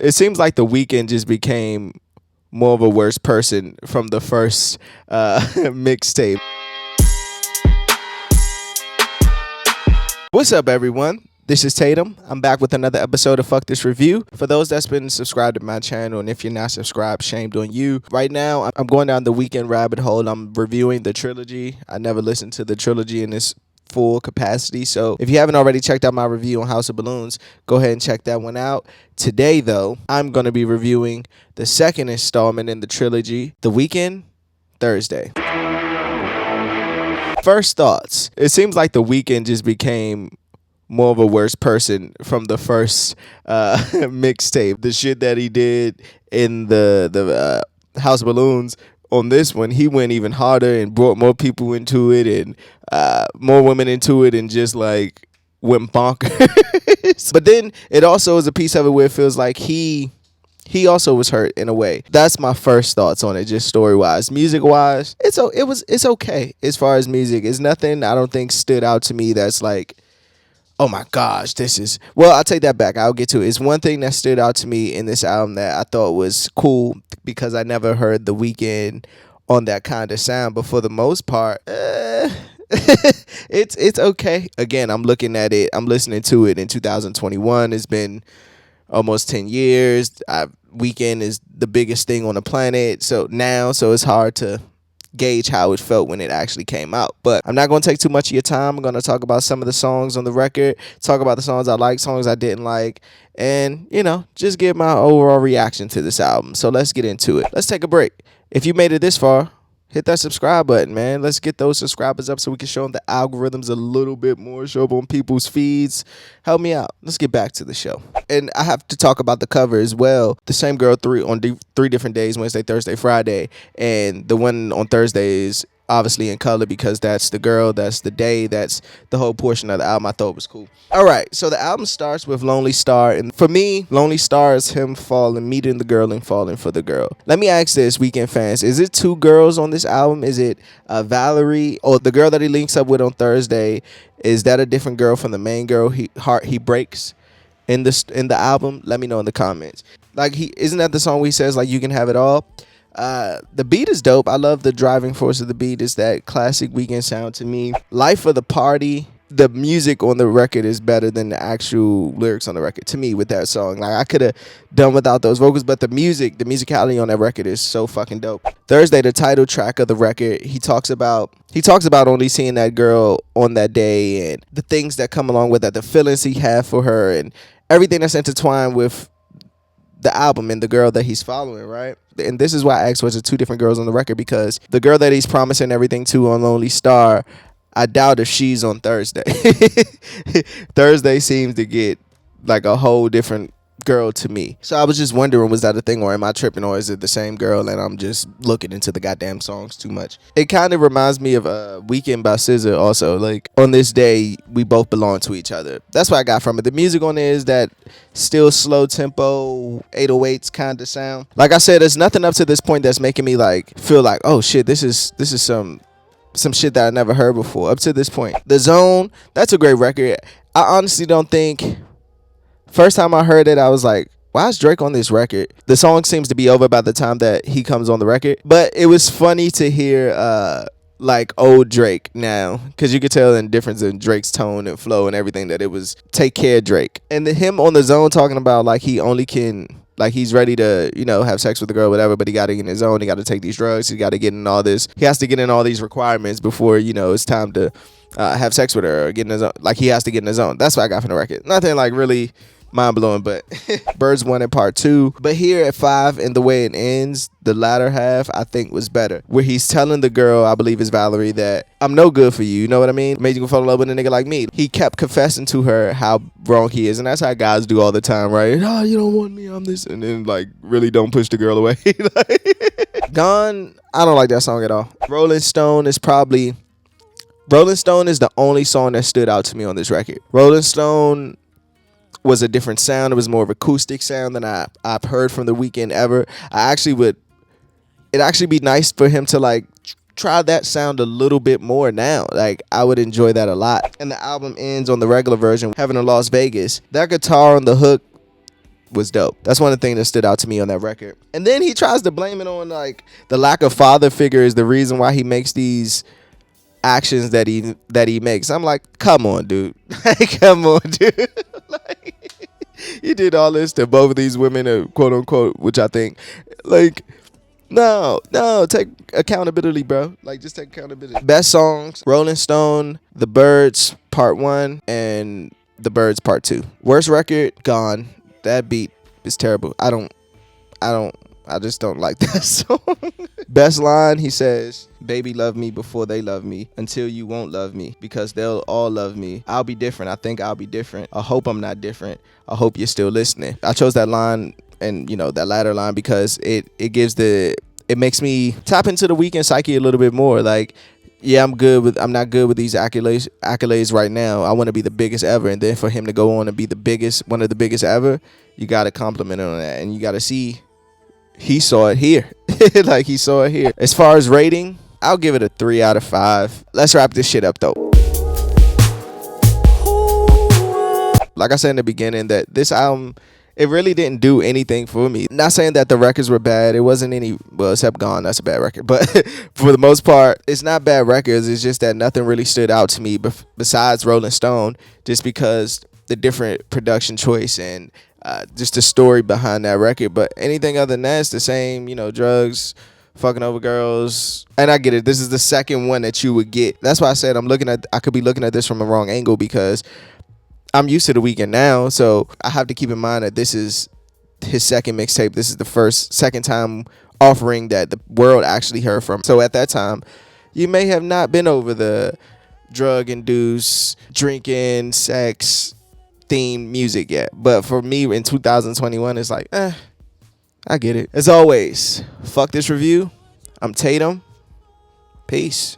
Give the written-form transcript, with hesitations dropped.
It seems like the Weeknd just became more of a worse person from the first mixtape. What's up, everyone? This is Tatum. I'm back with another episode of Fuck This Review. For those that's been subscribed to my channel, and if you're not subscribed, shamed on you. Right now, I'm going down the Weeknd rabbit hole. I'm reviewing the trilogy. I never listened to the trilogy in its full capacity. So if you haven't already checked out my review on House of Balloons, go ahead and check that one out. Today, though, I'm going to be reviewing the second installment in the trilogy, The Weeknd, Thursday. First thoughts. It seems like The Weeknd just became more of a worse person from the first mixtape. The shit that he did in the House of Balloons, on this one, he went even harder and brought more people into it and more women into it and just like went bonkers. But then it also is a piece of it where it feels like he also was hurt in a way. That's my first thoughts on it, just story wise. Music wise, it's okay as far as music. It's nothing I don't think stood out to me that's like, oh my gosh, well, I'll take that back. I'll get to it. It's one thing that stood out to me in this album that I thought was cool because I never heard The Weeknd on that kind of sound. But for the most part, it's okay. Again, I'm looking at it. I'm listening to it in 2021. It's been almost 10 years. Weeknd is the biggest thing on the planet. So it's hard to gauge how it felt when it actually came out. But I'm not going to take too much of your time. I'm going to talk about some of the songs on the record, talk about the songs I like, songs I didn't like, and, just give my overall reaction to this album. So let's get into it. Let's take a break. If you made it this far, hit that subscribe button, man. Let's get those subscribers up so we can show them the algorithms a little bit more, show up on people's feeds. Help me out. Let's get back to the show. And I have to talk about the cover as well. The same girl on three different days, Wednesday, Thursday, Friday. And the one on Thursday is obviously in color because that's the girl, that's the day, that's the whole portion of the album. I thought was cool. All right, so the album starts with Lonely Star. And for me, Lonely Star is him meeting the girl and falling for the girl. Let me ask this, Weeknd fans. Is it two girls on this album? Is it Valerie or the girl that he links up with on Thursday? Is that a different girl from the main girl he breaks in the album? Let me know in the comments. Like, isn't that the song where he says like you can have it all? The beat is dope. I love the driving force of the beat. It's that classic Weeknd sound to me. Life of the Party. The music on the record is better than the actual lyrics on the record to me with that song. Like, I could have done without those vocals, but the musicality on that record is so fucking dope. Thursday, the title track of the record, he talks about only seeing that girl on that day and the things that come along with that, the feelings he had for her and everything that's intertwined with the album and the girl that he's following, right? And this is why I asked, was it two different girls on the record? Because the girl that he's promising everything to on Lonely Star, I doubt if she's on Thursday. Thursday seems to get like a whole different girl to me. So I was just wondering, was that a thing, or am I tripping, or is it the same girl and I'm just looking into the goddamn songs too much? It kind of reminds me of Weeknd by SZA also. Like, on this day, we both belong to each other. That's what I got from it. The music on there is that still slow tempo, 808s kind of sound. Like I said, there's nothing up to this point that's making me like feel like, oh shit, this is some shit that I never heard before. Up to this point, The Zone, that's a great record. I honestly don't think, first time I heard it, I was like, why is Drake on this record? The song seems to be over by the time that he comes on the record. But it was funny to hear like old Drake now, because you could tell the difference in Drake's tone and flow and everything, that it was Take Care Drake. And him on The Zone talking about like he only can, like he's ready to, have sex with the girl, whatever, but he got to get in his zone. He got to take these drugs. He got to get in all this. He has to get in all these requirements before, it's time to have sex with her or get in his own. Like, he has to get in his own. That's what I got from the record. Nothing like really mind-blowing, but Birds 1 and Part 2. But here at 5, and the way it ends, the latter half, I think was better. Where he's telling the girl, I believe it's Valerie, that I'm no good for you. You know what I mean? Made you fall in love with a nigga like me. He kept confessing to her how wrong he is. And that's how guys do all the time, right? Oh, you don't want me, I'm this. And then, like, really don't push the girl away. Gone, I don't like that song at all. Rolling Stone is the only song that stood out to me on this record. Rolling Stone was a different sound. It was more of acoustic sound than I've heard from The Weeknd ever. It'd actually be nice for him to like try that sound a little bit more now. Like, I would enjoy that a lot. And the album ends on the regular version, Heaven in Las Vegas. That guitar on the hook was dope. That's one of the things that stood out to me on that record. And then he tries to blame it on like the lack of father figure is the reason why he makes these actions that he makes. I'm like, come on, dude. Come on, dude. Like, you did all this to both of these women, quote unquote, which I think, like, no, take accountability, bro. Like, just take accountability. Best songs: Rolling Stone, The Birds Part 1, and The Birds Part 2. Worst record: Gone. That beat is terrible. I just don't like that song. Best line, he says, "Baby, love me before they love me, until you won't love me, because they'll all love me. I'll be different. I think I'll be different. I hope I'm not different. I hope you're still listening." I chose that line and, that latter line because it makes me tap into the Weeknd psyche a little bit more. Like, yeah, I'm not good with these accolades right now. I want to be the biggest ever. And then for him to go on and be one of the biggest ever, you got to compliment him on that. And you got to see he saw it here. Like, he saw it here. As far as rating, I'll give it a 3 out of 5. Let's wrap this shit up, though. Like I said in the beginning, that this album, it really didn't do anything for me. Not saying that the records were bad. It wasn't any, well, except Gone, that's a bad record. But for the most part, it's not bad records. It's just that nothing really stood out to me besides Rolling Stone, just because the different production choice and just the story behind that record. But anything other than that, it's the same, drugs, fucking over girls. And I get it. This is the second one that you would get. That's why I said I could be looking at this from the wrong angle, because I'm used to the Weeknd now, so I have to keep in mind that this is his second mixtape. This is the second time offering that the world actually heard from. So at that time, you may have not been over the drug-induced, drinking, sex themed music yet. But for me in 2021, it's like, I get it. As always, fuck this review. I'm Tatum. Peace.